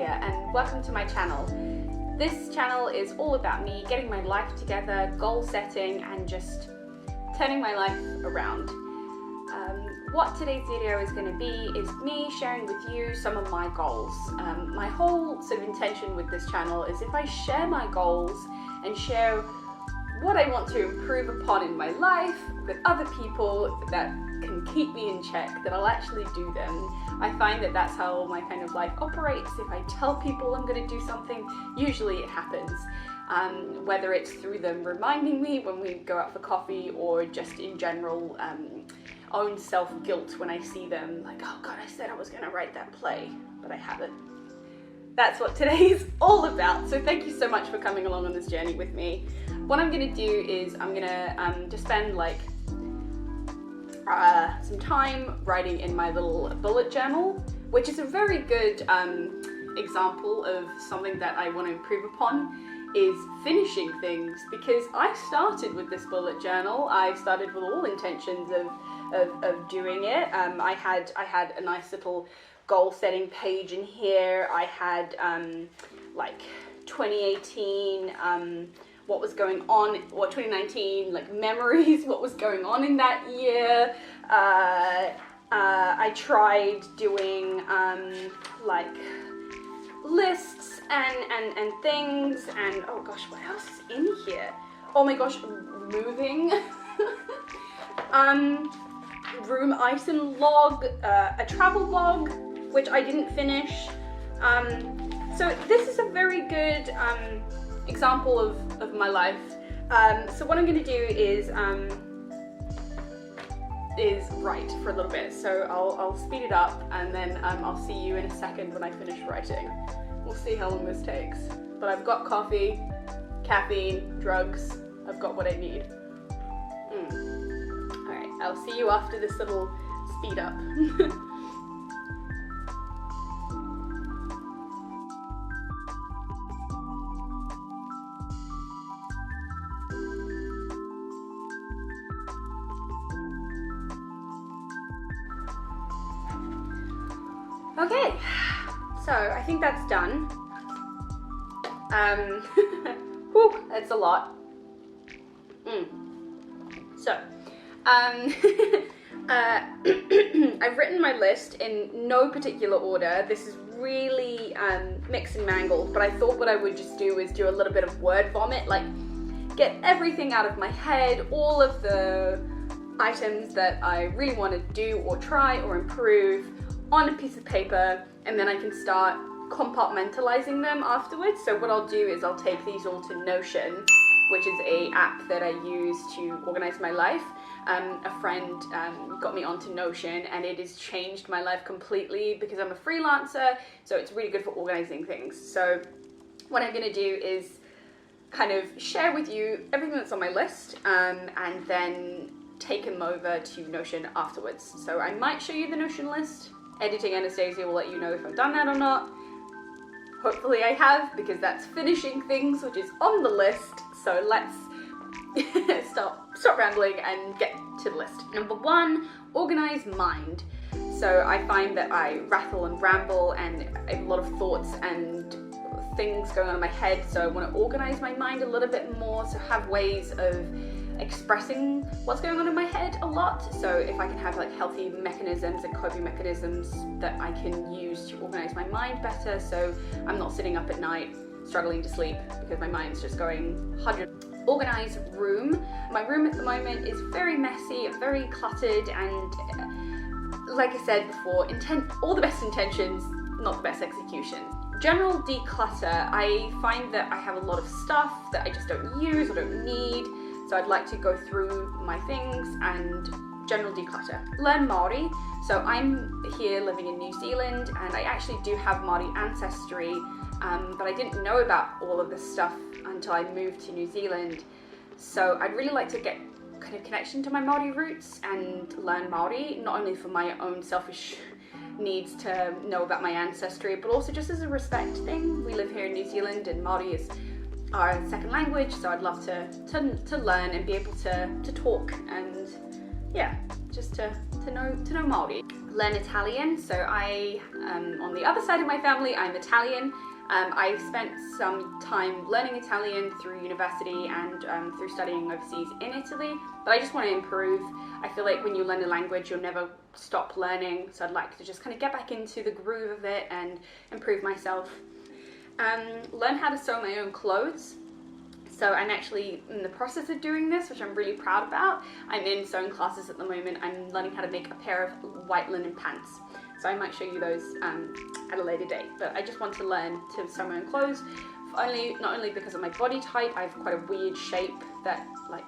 here and welcome to my channel. This channel is all about me getting my life together, goal setting and just turning my life around. What today's video is going to be is me sharing with you some of my goals. My whole sort of intention with this channel is if I share my goals and share what I want to improve upon in my life with other people that can keep me in check, that I'll actually do them. I find that that's how my kind of life operates. If I tell people I'm going to do something, usually it happens. Whether it's through them reminding me when we go out for coffee or just in general own self-guilt when I see them, like, oh god, I said I was going to write that play, but I haven't. That's what today is all about. So thank you so much for coming along on this journey with me. What I'm going to do is I'm going to just spend like some time writing in my little bullet journal, which is a very good example of something that I want to improve upon, is finishing things, because I started with this bullet journal. I started with all intentions of doing it. I had a nice little goal setting page in here. I had like 2018, what was going on, or 2019, like memories, what was going on in that year. I tried doing like lists and things, and oh gosh, what else is in here? Oh my gosh, moving. Room item log, a travel log, which I didn't finish. So this is a very good example of my life. So what I'm going to do is write for a little bit. So I'll speed it up and then I'll see you in a second when I finish writing. We'll see how long this takes. But I've got coffee, caffeine, drugs. I've got what I need. Alright, I'll see you after this little speed up. Okay, so I think that's done. Whew, that's a lot. So, I've written my list in no particular order. This is really mixed and mangled, but I thought what I would just do is do a little bit of word vomit, like get everything out of my head, all of the items that I really want to do or try or improve on a piece of paper, and then I can start compartmentalizing them afterwards. So what I'll do is I'll take these all to Notion, which is an app that I use to organize my life. A friend got me onto Notion, and it has changed my life completely because I'm a freelancer, so it's really good for organizing things. So what I'm going to do is kind of share with you everything that's on my list, and then take them over to Notion afterwards. So I might show you the Notion list. Editing Anastasia will let you know if I've done that or not. Hopefully I have, because that's finishing things, which is on the list. So let's stop rambling and get to the list. Number one, organize mind. So I find that I rattle and ramble and I have a lot of thoughts and things going on in my head. So I want to organize my mind a little bit more, so have ways of expressing what's going on in my head a lot. So if I can have like healthy mechanisms and coping mechanisms that I can use to organize my mind better, so I'm not sitting up at night struggling to sleep because my mind's just going 100. Organize room. My room at the moment is very messy and very cluttered, and like I said before, all the best intentions, not the best execution. General declutter. I find that I have a lot of stuff that I just don't use or don't need. So I'd like to go through my things and general declutter. Learn Maori. So I'm here living in New Zealand, and I actually do have Maori ancestry, but I didn't know about all of this stuff until I moved to New Zealand. So I'd really like to get kind of connection to my Maori roots and learn Maori, not only for my own selfish needs to know about my ancestry, but also just as a respect thing. We live here in New Zealand and Maori is our second language, so I'd love to learn and be able to talk and yeah, just to to know Maori. Learn Italian. So I, on the other side of my family, I'm Italian. I spent some time learning Italian through university and through studying overseas in Italy, but I just want to improve. I feel like when you learn a language, you'll never stop learning, so I'd like to just kind of get back into the groove of it and improve myself. Learn how to sew my own clothes. So I'm actually in the process of doing this, which I'm really proud about. I'm in sewing classes at the moment. I'm learning how to make a pair of white linen pants. So I might show you those at a later date. But I just want to learn to sew my own clothes, not only because of my body type. I have quite a weird shape that like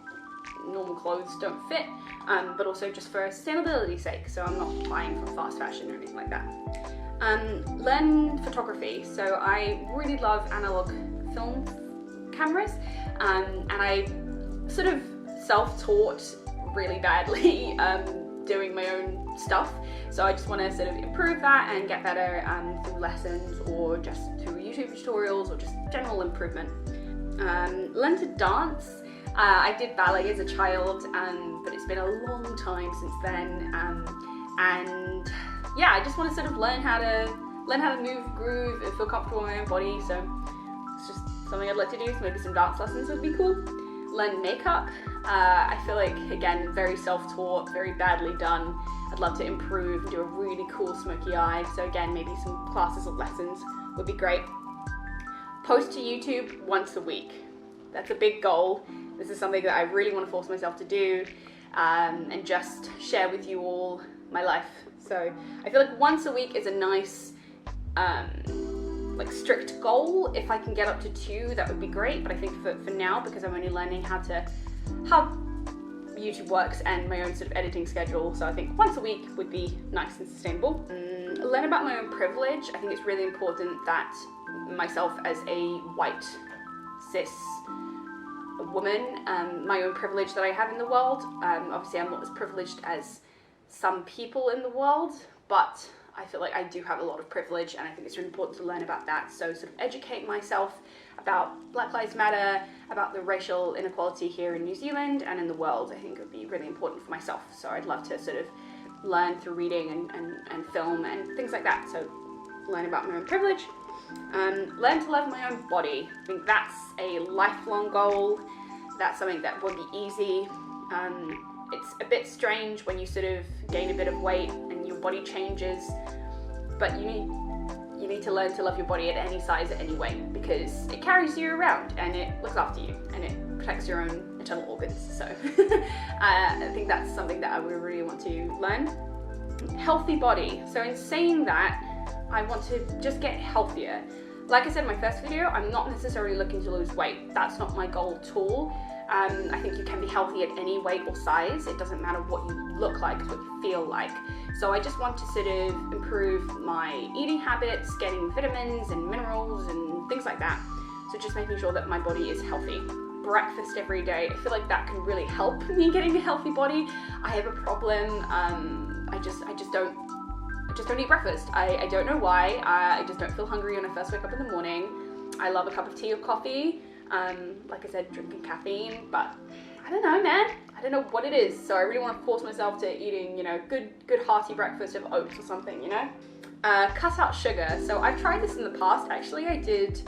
normal clothes don't fit, but also just for sustainability's sake. So I'm not buying from fast fashion or anything like that. Learn photography. So I really love analog film cameras, and I sort of self-taught really badly doing my own stuff, so I just want to sort of improve that and get better through lessons or just through YouTube tutorials or just general improvement. Learn to dance. I did ballet as a child, but it's been a long time since then, and yeah, I just want to sort of learn how to move, groove, and feel comfortable in my own body. So it's just something I'd like to do. So maybe some dance lessons would be cool. Learn makeup. I feel like, again, very self-taught, very badly done. I'd love to improve and do a really cool smoky eye. So again, maybe some classes or lessons would be great. Post to YouTube once a week. That's a big goal. This is something that I really want to force myself to do, and just share with you all my life. So I feel like once a week is a nice, like strict goal. If I can get up to 2, that would be great. But I think for now, because I'm only learning how YouTube works and my own sort of editing schedule, so I think once a week would be nice and sustainable. Learn about my own privilege. I think it's really important that myself as a white, cis woman, my own privilege that I have in the world. Obviously I'm not as privileged as some people in the world, but I feel like I do have a lot of privilege, and I think it's really important to learn about that. So sort of educate myself about Black Lives Matter, about the racial inequality here in New Zealand and in the world. I think it would be really important for myself. So I'd love to sort of learn through reading and film and things like that. So learn about my own privilege. Learn to love my own body. I think that's a lifelong goal. That's something that would be easy. It's a bit strange when you sort of gain a bit of weight and your body changes, but you need to learn to love your body at any size, at any weight, because it carries you around and it looks after you and it protects your own internal organs. So I think that's something that I would really want to learn. Healthy body. So in saying that, I want to just get healthier. Like I said in my first video, I'm not necessarily looking to lose weight. That's not my goal at all. I think you can be healthy at any weight or size. It doesn't matter what you look like, it's what you feel like. So I just want to sort of improve my eating habits, getting vitamins and minerals and things like that. So just making sure that my body is healthy. Breakfast every day. I feel like that can really help me getting a healthy body. I have a problem. I just don't eat breakfast. I don't know why. I just don't feel hungry when I first wake up in the morning. I love a cup of tea or coffee. Like I said, drinking caffeine, but I don't know, man. I don't know what it is. So I really want to force myself to eating, good hearty breakfast of oats or something, Cut out sugar. So I've tried this in the past. Actually, I did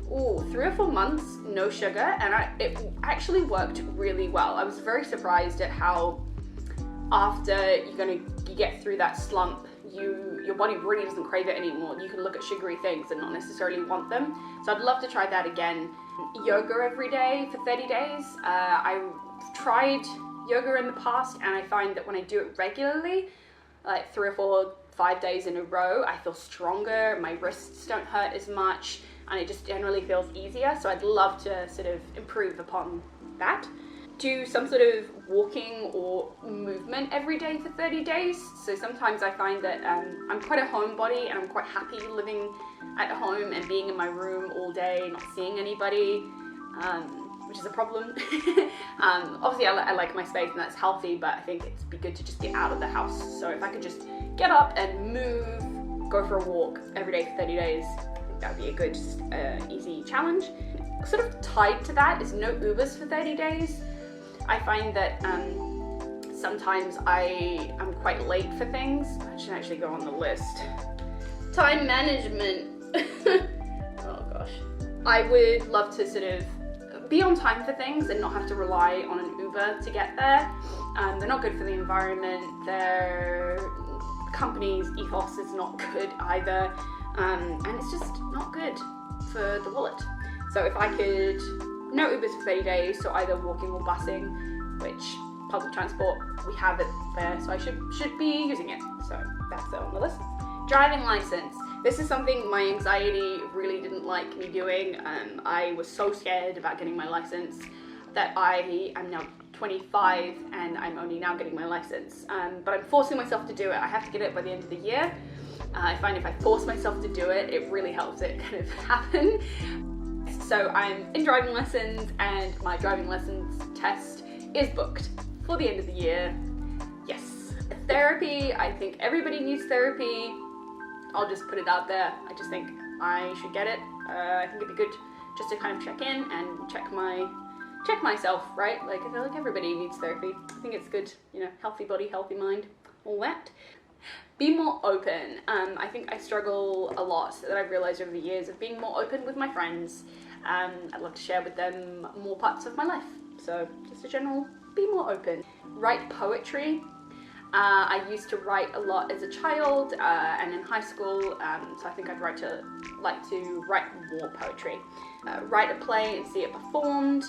3 or 4 months no sugar, and it actually worked really well. I was very surprised at how after you get through that slump, your body really doesn't crave it anymore. You can look at sugary things and not necessarily want them. So I'd love to try that again. Yoga every day for 30 days. I tried yoga in the past, and I find that when I do it regularly, like 3 or 4, 5 days in a row, I feel stronger, my wrists don't hurt as much, and it just generally feels easier. So I'd love to sort of improve upon that. Do some sort of walking or movement every day for 30 days. So sometimes I find that I'm quite a homebody, and I'm quite happy living at home and being in my room all day, not seeing anybody, which is a problem. Obviously I like my space and that's healthy, but I think it'd be good to just get out of the house. So if I could just get up and move, go for a walk every day for 30 days, I think that would be a good, easy challenge. Sort of tied to that is no Ubers for 30 days. I find that Sometimes I am quite late for things. I should actually go on the list. Time management. Oh gosh. I would love to sort of be on time for things and not have to rely on an Uber to get there. They're not good for the environment. Their company's ethos is not good either. And it's just not good for the wallet. So if I could, no Ubers for 30 days, so either walking or busing, which public transport, we have it there, so I should be using it. So that's on the list. Driving license. This is something my anxiety really didn't like me doing. I was so scared about getting my license that I am now 25 and I'm only now getting my license. But I'm forcing myself to do it. I have to get it by the end of the year. I find if I force myself to do it, it really helps it kind of happen. So I'm in driving lessons and my driving lessons test is booked for the end of the year. Yes. Therapy, I think everybody needs therapy. I'll just put it out there. I just think I should get it. I think it'd be good just to kind of check in and check myself, right? Like I feel like everybody needs therapy. I think it's good, you know, healthy body, healthy mind, all that. Be more open. I think I struggle a lot that I've realized over the years of being more open with my friends. I'd love to share with them more parts of my life. So just a general, be more open. Write poetry. I used to write a lot as a child and in high school, so I think I'd like to write more poetry. Write a play and see it performed.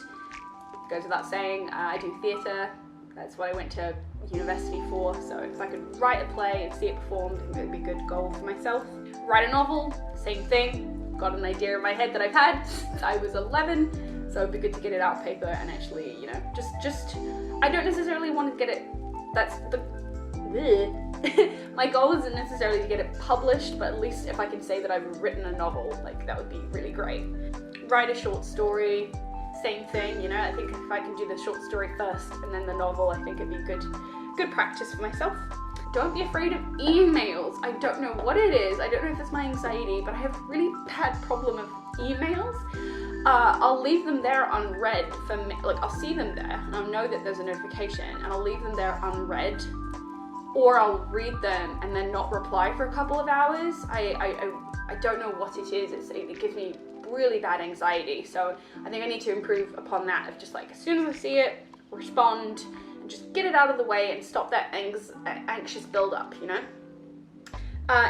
Goes without saying, I do theatre. That's what I went to university for, so if I could write a play and see it performed, I think it would be a good goal for myself. Write a novel, same thing. Got an idea in my head that I've had since I was 11, so it'd be good to get it out on paper and actually, you know, just I don't necessarily want to get it, that's the my goal isn't necessarily to get it published, but at least if I can say that I've written a novel, like that would be really great. Write a short story, same thing, you know, I think if I can do the short story first and then the novel, I think it'd be good practice for myself. Don't be afraid of emails. I don't know what it is. I don't know if it's my anxiety, but I have a really bad problem of emails. I'll leave them there unread for me, like I'll see them there and I'll know that there's a notification and I'll leave them there unread, or I'll read them and then not reply for a couple of hours. I don't know what it is. It gives me really bad anxiety. So I think I need to improve upon that of just like as soon as I see it, respond and just get it out of the way and stop that anxious build-up, you know.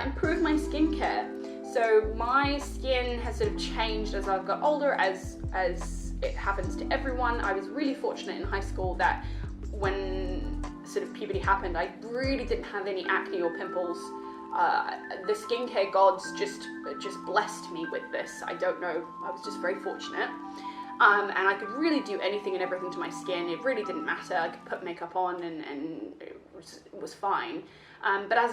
Improve my skincare. So my skin has sort of changed as I've got older, as it happens to everyone. I was really fortunate in high school that when sort of puberty happened, I really didn't have any acne or pimples. The skincare gods just blessed me with this. I don't know, I was just very fortunate. And I could really do anything and everything to my skin. It really didn't matter. I could put makeup on and it was fine. But as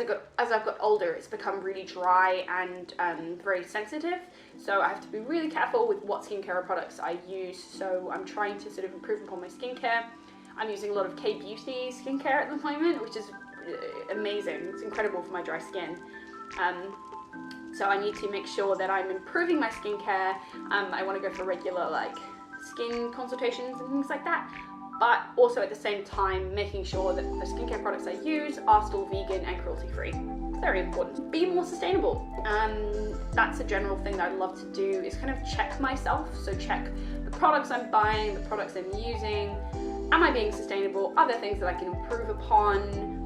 I've got older, it's become really dry and very sensitive. So I have to be really careful with what skincare products I use. So I'm trying to sort of improve upon my skincare. I'm using a lot of K-Beauty skincare at the moment, which is amazing. It's incredible for my dry skin. So I need to make sure that I'm improving my skincare. I want to go for regular like skin consultations and things like that, but also at the same time making sure that the skincare products I use are still vegan and cruelty-free. Very important. Be more sustainable. That's a general thing that I'd love to do, is kind of check myself. So check the products I'm buying, the products I'm using. Am I being sustainable? Are there things that I can improve upon?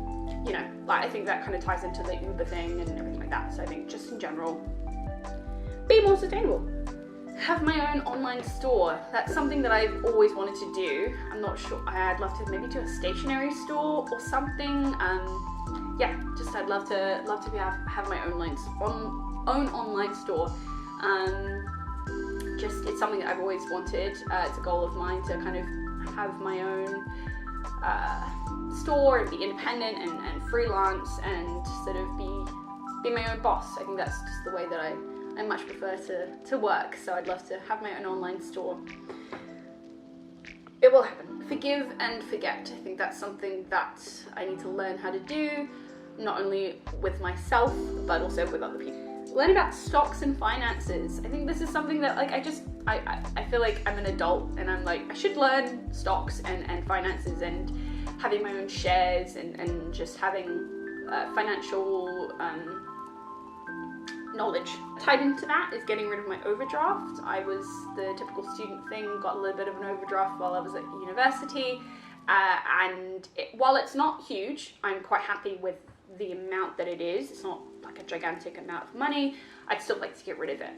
You know, like I think that kind of ties into the Uber thing and everything like that. So I think just in general, be more sustainable. Have my own online store. That's something that I've always wanted to do. I'm not sure, I'd love to maybe do a stationery store or something. Yeah, just I'd love to have my own online store. Just it's something that I've always wanted. It's a goal of mine to kind of have my own store and be independent and freelance and sort of be my own boss. I think that's just the way that I much prefer to work. So I'd love to have my own online store. It will happen. Forgive and forget. I think that's something that I need to learn how to do, not only with myself, but also with other people. Learn about stocks and finances. I think this is something that like I feel like I'm an adult and I'm like, I should learn stocks and finances, and having my own shares and just having financial knowledge. Tied into that is getting rid of my overdraft. I was the typical student thing, got a little bit of an overdraft while I was at university, and while it's not huge, I'm quite happy with the amount that it is. It's not like a gigantic amount of money. I'd still like to get rid of it.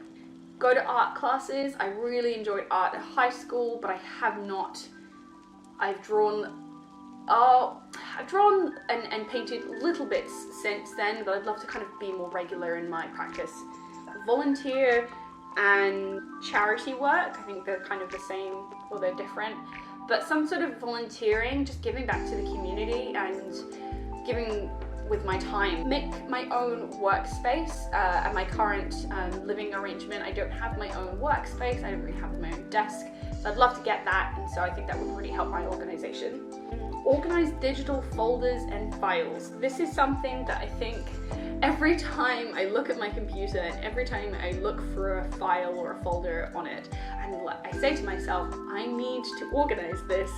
Go to art classes. I really enjoyed art at high school, but I have not. I've drawn and painted little bits since then, but I'd love to kind of be more regular in my practice. Volunteer and charity work, I think they're kind of the same, or they're different, but some sort of volunteering, just giving back to the community and giving with my time. Make my own workspace. At my current living arrangement, I don't have my own workspace, I don't really have my own desk, so I'd love to get that, and so I think that would really help my organization. Organize digital folders and files. This is something that I think every time I look at my computer and every time I look for a file or a folder on it, and I say to myself, I need to organize this,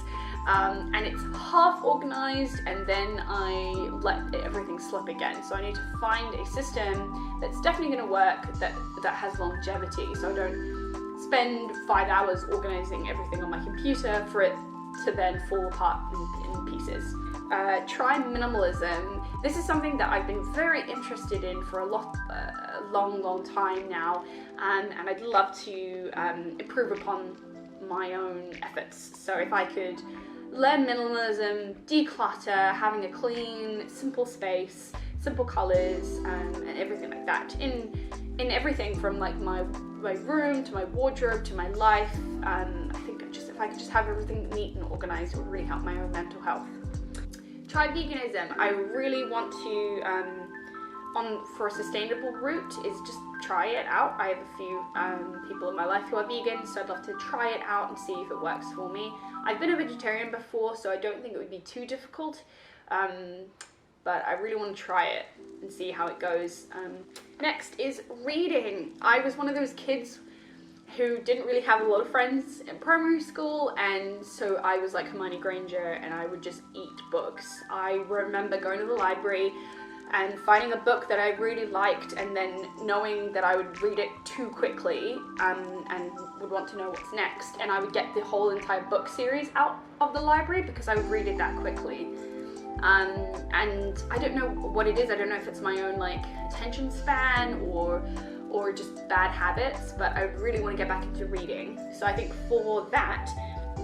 and it's half organized and then I let everything slip again. So I need to find a system that's definitely going to work, that has longevity, so I don't spend 5 hours organizing everything on my computer for it to then fall apart in pieces. Try minimalism. This is something that I've been very interested in for a long time now, and I'd love to improve upon my own efforts. So if I could learn minimalism, declutter, having a clean, simple space, simple colors, and everything like that in everything from like my room to my wardrobe to my life. I think if I could just have everything neat and organized, it would really help my own mental health. Try veganism. I really want to, for a sustainable route, is just try it out. I have a few people in my life who are vegan, so I'd love to try it out and see if it works for me. I've been a vegetarian before, so I don't think it would be too difficult, but I really want to try it and see how it goes. Next is reading. I was one of those kids who didn't really have a lot of friends in primary school, and so I was like Hermione Granger and I would just eat books. I remember going to the library and finding a book that I really liked and then knowing that I would read it too quickly and would want to know what's next, and I would get the whole entire book series out of the library because I would read it that quickly. And I don't know what it is. I don't know if it's my own like attention span or just bad habits, but I really want to get back into reading. So I think for that,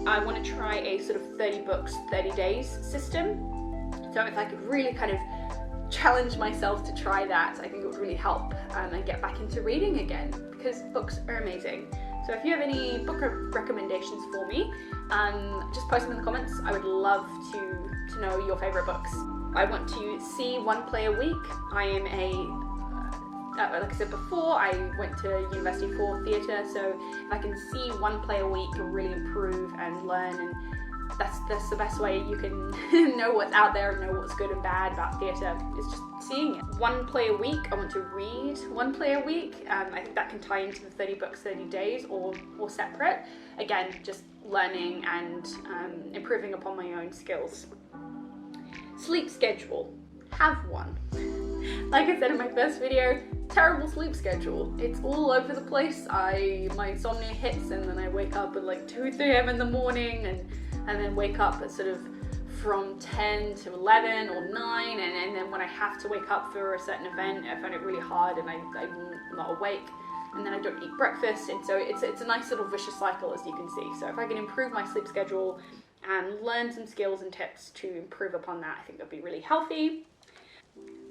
I want to try a sort of 30 books, 30 days system. So if I could really kind of challenge myself to try that, I think it would really help and get back into reading again, because books are amazing. So if you have any book recommendations for me, just post them in the comments. I would love to know your favorite books. I want to see one play a week. I am like I said before, I went to university for theatre, so if I can see one play a week, it'll really improve and learn, and that's the best way you can know what's out there and know what's good and bad about theatre, is just seeing it. One play a week. I want to read one play a week. I think that can tie into the 30 books, 30 days, or separate. Again, just learning and improving upon my own skills. Sleep schedule. Have one. Like I said in my first video, terrible sleep schedule. It's all over the place. My insomnia hits and then I wake up at like 2, 3 a.m. in the morning and then wake up at sort of from 10 to 11 or 9, and then when I have to wake up for a certain event, I find it really hard and I'm not awake, and then I don't eat breakfast, and so it's a nice little vicious cycle, as you can see. So if I can improve my sleep schedule and learn some skills and tips to improve upon that, I think that'd be really healthy.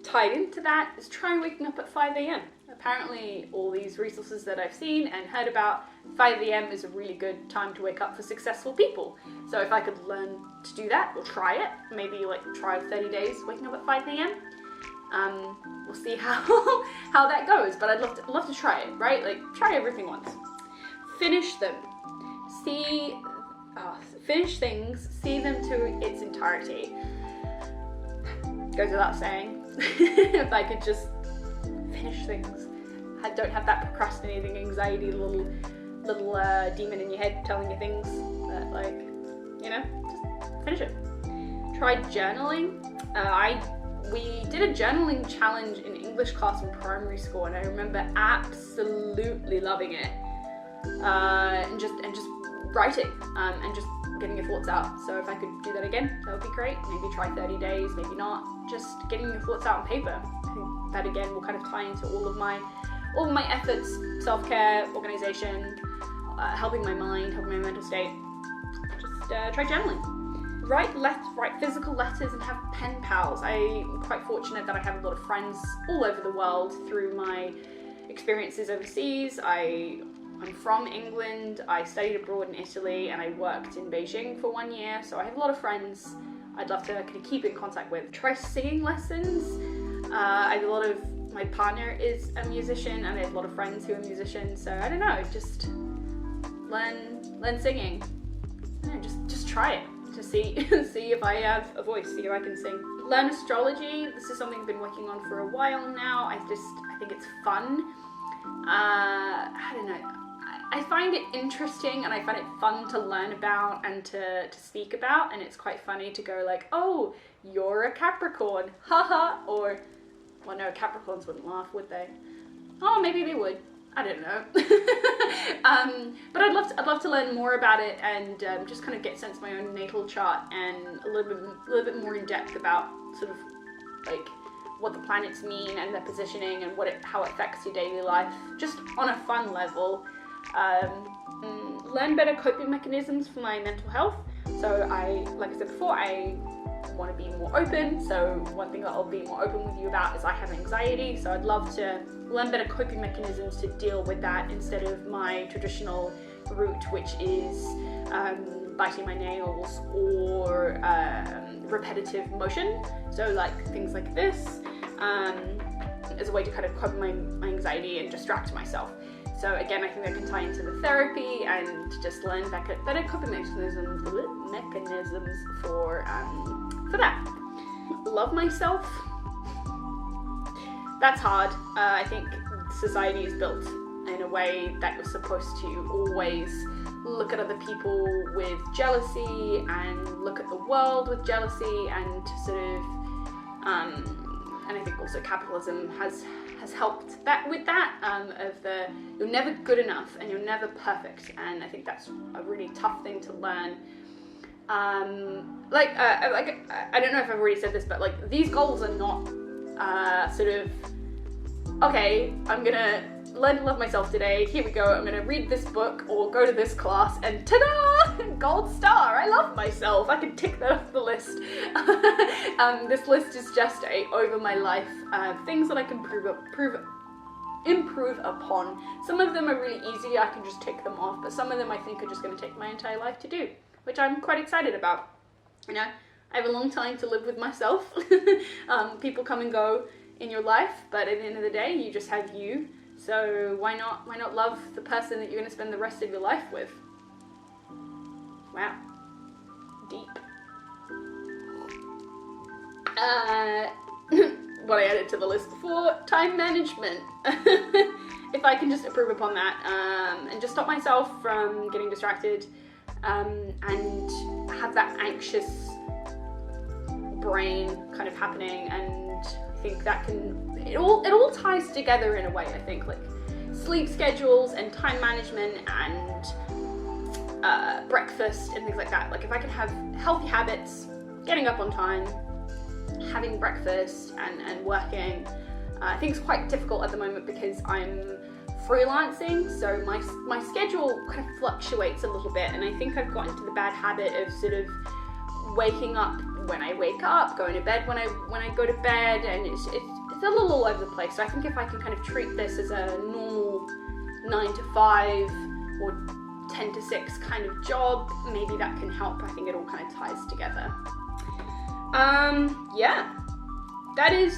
Tied into that is trying waking up at 5 a.m. Apparently all these resources that I've seen and heard about, 5 a.m. is a really good time to wake up for successful people. So if I could learn to do that or try it, maybe like try 30 days waking up at 5 a.m. We'll see how that goes, but I'd love to try it, right? Like try everything once. Finish them. Finish things, see them to its entirety. Goes without saying. If I could just finish things. I don't have that procrastinating anxiety little demon in your head telling you things that, like, you know, just finish it. tried journaling. We did a journaling challenge in English class in primary school, and I remember absolutely loving it. And just writing and just getting your thoughts out. So if I could do that again, that would be great. Maybe try 30 days, maybe not. Just getting your thoughts out on paper. I think that again will kind of tie into all of my efforts: self-care, organization, helping my mind, helping my mental state. Just try journaling. Write physical letters and have pen pals. I'm quite fortunate that I have a lot of friends all over the world through my experiences overseas. I'm from England, I studied abroad in Italy, and I worked in Beijing for 1 year, so I have a lot of friends I'd love to kind of keep in contact with. Try singing lessons. My partner is a musician, and I have a lot of friends who are musicians, so I don't know, just learn singing. I don't know, just try it to see if I have a voice, see if I can sing. Learn astrology. This is something I've been working on for a while now. I think it's fun. I don't know. I find it interesting, and I find it fun to learn about and to speak about, and it's quite funny to go like, oh, you're a Capricorn, haha, or, well, no, Capricorns wouldn't laugh, would they? Oh, maybe they would. I don't know. But I'd love to learn more about it and just kind of get a sense of my own natal chart and a little bit more in depth about sort of like what the planets mean and their positioning and how it affects your daily life, just on a fun level. Learn better coping mechanisms for my mental health. So like I said before, I want to be more open. So one thing that I'll be more open with you about is I have anxiety. So I'd love to learn better coping mechanisms to deal with that instead of my traditional route, which is biting my nails or repetitive motion. So like things like this as a way to kind of cope my anxiety and distract myself. So again, I think that can tie into the therapy and just learn better coping mechanisms for that. Love myself. That's hard. I think society is built in a way that you're supposed to always look at other people with jealousy and look at the world with jealousy and sort of and I think also capitalism has helped with that of the you're never good enough and you're never perfect, and I think that's a really tough thing to learn. I don't know if I've already said this, but like these goals are not sort of okay, I'm gonna learn to love myself today, here we go, I'm gonna read this book or go to this class and ta-da! Gold star, I love myself, I can tick that off the list. This list is just over my life, things that I can improve upon. Some of them are really easy, I can just tick them off, but some of them I think are just gonna take my entire life to do, which I'm quite excited about. You know, I have a long time to live with myself. People come and go in your life, but at the end of the day, you just have you. So why not love the person that you're going to spend the rest of your life with? Wow. Deep. What I added to the list before, time management. If I can just improve upon that and just stop myself from getting distracted and have that anxious brain kind of happening, and I think that it all ties together in a way. I think like sleep schedules and time management and breakfast and things like that. Like if I can have healthy habits, getting up on time, having breakfast and working. I think it's quite difficult at the moment because I'm freelancing, so my schedule kind of fluctuates a little bit, and I think I've got into the bad habit of sort of waking up when I wake up, going to bed when I go to bed, and it's a little all over the place. So I think if I can kind of treat this as a normal 9 to 5 or 10 to 6 kind of job, maybe that can help. I think it all kind of ties together. Yeah, that is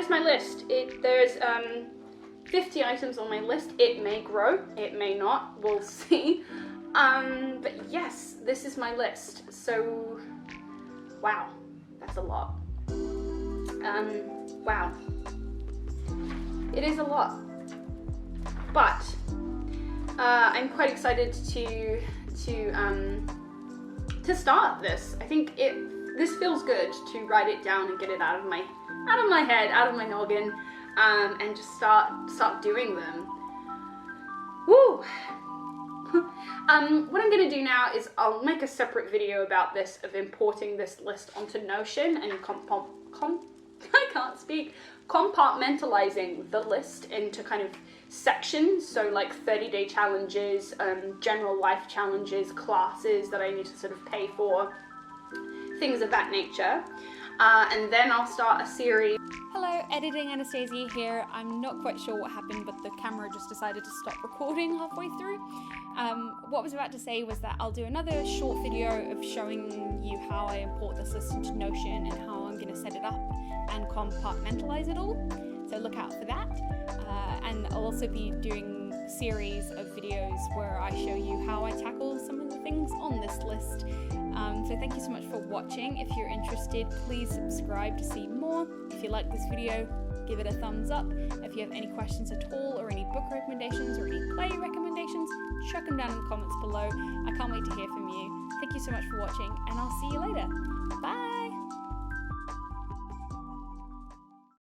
my list. There's 50 items on my list. It may grow, it may not, we'll see. But yes, this is my list. So, wow, that's a lot. Wow, it is a lot. But I'm quite excited to start this. I think this feels good to write it down and get it out of my head, out of my noggin, and just start doing them. Woo! What I'm going to do now is I'll make a separate video about this, of importing this list onto Notion and I can't speak, compartmentalizing the list into kind of sections, so like 30-day challenges, general life challenges, classes that I need to sort of pay for, things of that nature, and then I'll start a series. Hello, Editing Anastasia here. I'm not quite sure what happened, but the camera just decided to stop recording halfway through. What I was about to say was that I'll do another short video of showing you how I import this list into Notion and how I'm going to set it up and compartmentalize it all. So look out for that. And I'll also be doing a series of videos where I show you how I tackle some of the things on this list. So thank you so much for watching. If you're interested, please subscribe to see more. If you like this video, give it a thumbs up. If you have any questions at all, or any book recommendations, or any play recommendations, chuck them down in the comments below. I can't wait to hear from you. Thank you so much for watching, and I'll see you later. Bye!